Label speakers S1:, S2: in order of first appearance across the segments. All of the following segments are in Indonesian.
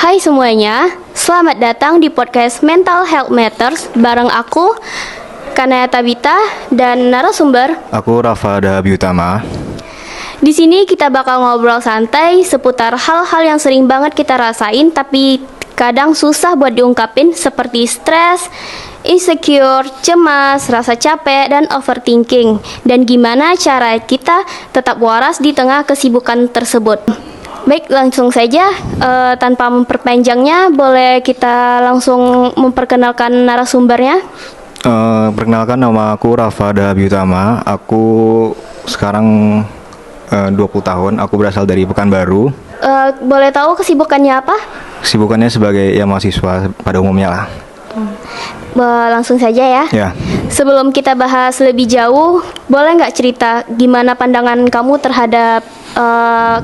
S1: Hai semuanya, selamat datang di podcast Mental Health Matters bareng aku, Kanaya Tabita, dan narasumber.
S2: Aku Rafa Dahabi Utama.
S1: Di sini kita bakal ngobrol santai seputar hal-hal yang sering banget kita rasain tapi kadang susah buat diungkapin seperti stres, insecure, cemas, rasa capek, dan overthinking. Dan gimana cara kita tetap waras di tengah kesibukan tersebut. Baik, langsung saja tanpa memperpanjangnya, boleh kita langsung memperkenalkan narasumbernya?
S2: Perkenalkan, nama aku Rafa Dahabi Utama. Aku sekarang 20 tahun. Aku berasal dari Pekanbaru.
S1: Boleh tahu kesibukannya apa?
S2: Kesibukannya sebagai mahasiswa pada umumnya lah.
S1: Langsung saja ya.
S2: Ya.
S1: Sebelum kita bahas lebih jauh, boleh nggak cerita gimana pandangan kamu terhadap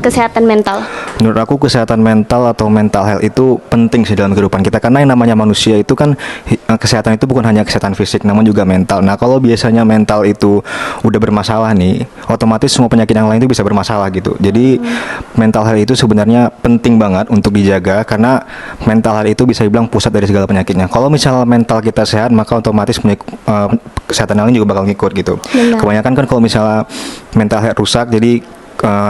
S1: kesehatan mental?
S2: Menurut aku kesehatan mental atau mental health itu penting sih dalam kehidupan kita, karena yang namanya manusia itu kan kesehatan itu bukan hanya kesehatan fisik namun juga mental. Nah, kalau biasanya mental itu udah bermasalah nih, otomatis semua penyakit yang lain itu bisa bermasalah gitu. Jadi mental health itu sebenarnya penting banget untuk dijaga, karena mental health itu bisa dibilang pusat dari segala penyakitnya. Kalau misalnya mental kita sehat, maka otomatis kesehatan yang lain juga bakal ngikut gitu.
S1: Benar.
S2: Kebanyakan kan kalau misalnya mental health rusak, jadi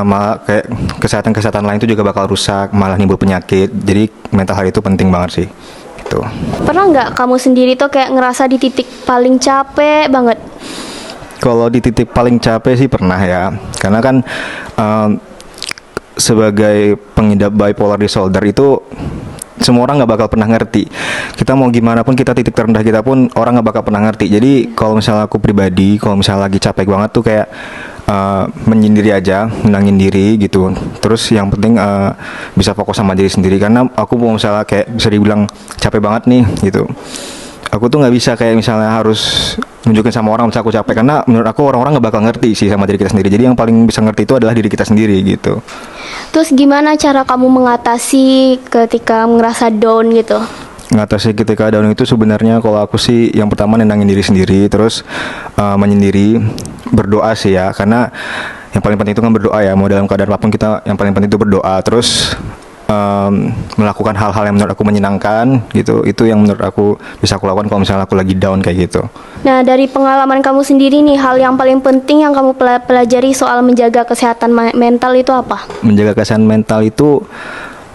S2: malah kayak kesehatan lain itu juga bakal rusak, malah nimbul penyakit. Jadi mental health itu penting banget sih gitu.
S1: Pernah nggak kamu sendiri tuh kayak ngerasa di titik paling capek banget?
S2: Kalau di titik paling capek sih pernah ya, karena kan sebagai pengidap bipolar disorder itu semua orang nggak bakal pernah ngerti. Kita mau gimana pun, kita titik terendah kita pun orang nggak bakal pernah ngerti. Jadi kalau misalnya aku pribadi, kalau misalnya lagi capek banget tuh kayak menyendiri aja, menangin diri gitu. Terus yang penting bisa fokus sama diri sendiri, karena aku mau misalnya kayak bisa dibilang capek banget nih gitu. Aku tuh nggak bisa kayak misalnya harus nunjukin sama orang misalnya aku capek, karena menurut aku orang-orang nggak bakal ngerti sih sama diri kita sendiri. Jadi yang paling bisa ngerti itu adalah diri kita sendiri gitu.
S1: Terus gimana cara kamu mengatasi ketika ngerasa down gitu?
S2: Ngatasi ketika down itu sebenarnya kalau aku sih yang pertama nenangin diri sendiri, terus menyendiri, berdoa sih ya, karena yang paling penting itu kan berdoa ya, mau dalam keadaan apapun kita yang paling penting itu berdoa. Terus melakukan hal-hal yang menurut aku menyenangkan gitu, itu yang menurut aku bisa aku lakukan kalau misalnya aku lagi down kayak gitu.
S1: Nah, dari pengalaman kamu sendiri nih, hal yang paling penting yang kamu pelajari soal menjaga kesehatan mental itu apa?
S2: Menjaga kesehatan mental itu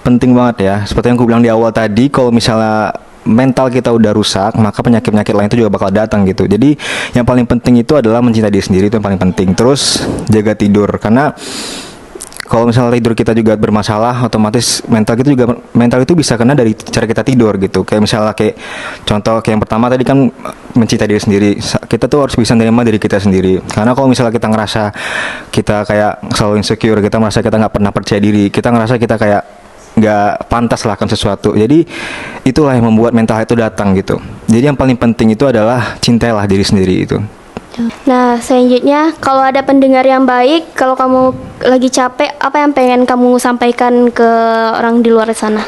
S2: penting banget ya. Seperti yang aku bilang di awal tadi, kalau misalnya mental kita udah rusak, maka penyakit-penyakit lain itu juga bakal datang gitu. Jadi yang paling penting itu adalah mencintai diri sendiri, itu yang paling penting. Terus jaga tidur, karena kalau misalnya tidur kita juga bermasalah, otomatis mental itu bisa kena dari cara kita tidur gitu. Kayak misalnya kayak contoh kayak yang pertama tadi kan mencintai diri sendiri. Kita tuh harus bisa menerima diri kita sendiri. Karena kalau misalnya kita ngerasa kita kayak selalu insecure, kita merasa kita nggak pernah percaya diri, kita ngerasa kita kayak nggak pantas lah akan sesuatu. Jadi itulah yang membuat mental itu datang gitu. Jadi yang paling penting itu adalah cintailah diri sendiri itu.
S1: Nah, selanjutnya kalau ada pendengar yang baik, kalau kamu lagi capek, apa yang pengen kamu sampaikan ke orang di luar sana?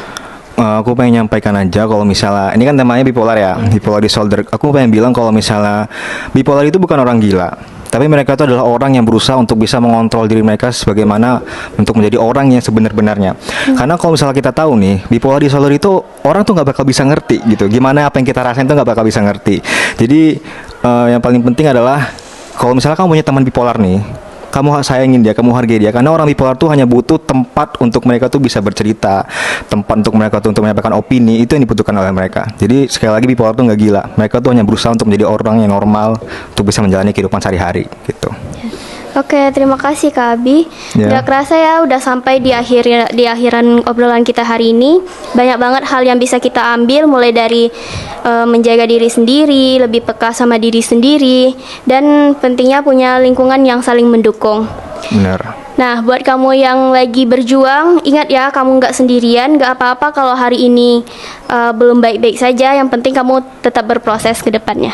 S2: Aku pengen nyampaikan aja kalau misalnya ini kan temanya bipolar ya, bipolar disorder. Aku pengen bilang kalau misalnya bipolar itu bukan orang gila, tapi mereka itu adalah orang yang berusaha untuk bisa mengontrol diri mereka sebagaimana untuk menjadi orang yang sebenar-benarnya. Karena kalau misalnya kita tahu nih, bipolar disorder itu orang tuh nggak bakal bisa ngerti gitu. Gimana apa yang kita rasain tuh nggak bakal bisa ngerti. Jadi yang paling penting adalah kalau misalnya kamu punya teman bipolar nih, kamu sayangin dia, kamu hargai dia, karena orang bipolar tuh hanya butuh tempat untuk mereka tuh bisa bercerita, tempat untuk mereka tuh untuk menyampaikan opini, itu yang dibutuhkan oleh mereka. Jadi sekali lagi bipolar tuh nggak gila, mereka tuh hanya berusaha untuk menjadi orang yang normal untuk bisa menjalani kehidupan sehari-hari gitu.
S1: Oke, terima kasih Kak Abi.
S2: Ya.
S1: Nggak kerasa ya udah sampai di akhiran obrolan kita hari ini. Banyak banget hal yang bisa kita ambil, mulai dari menjaga diri sendiri, lebih peka sama diri sendiri, dan pentingnya punya lingkungan yang saling mendukung.
S2: Benar.
S1: Nah, buat kamu yang lagi berjuang, ingat ya, kamu nggak sendirian. Nggak apa-apa kalau hari ini belum baik-baik saja. Yang penting kamu tetap berproses ke depannya.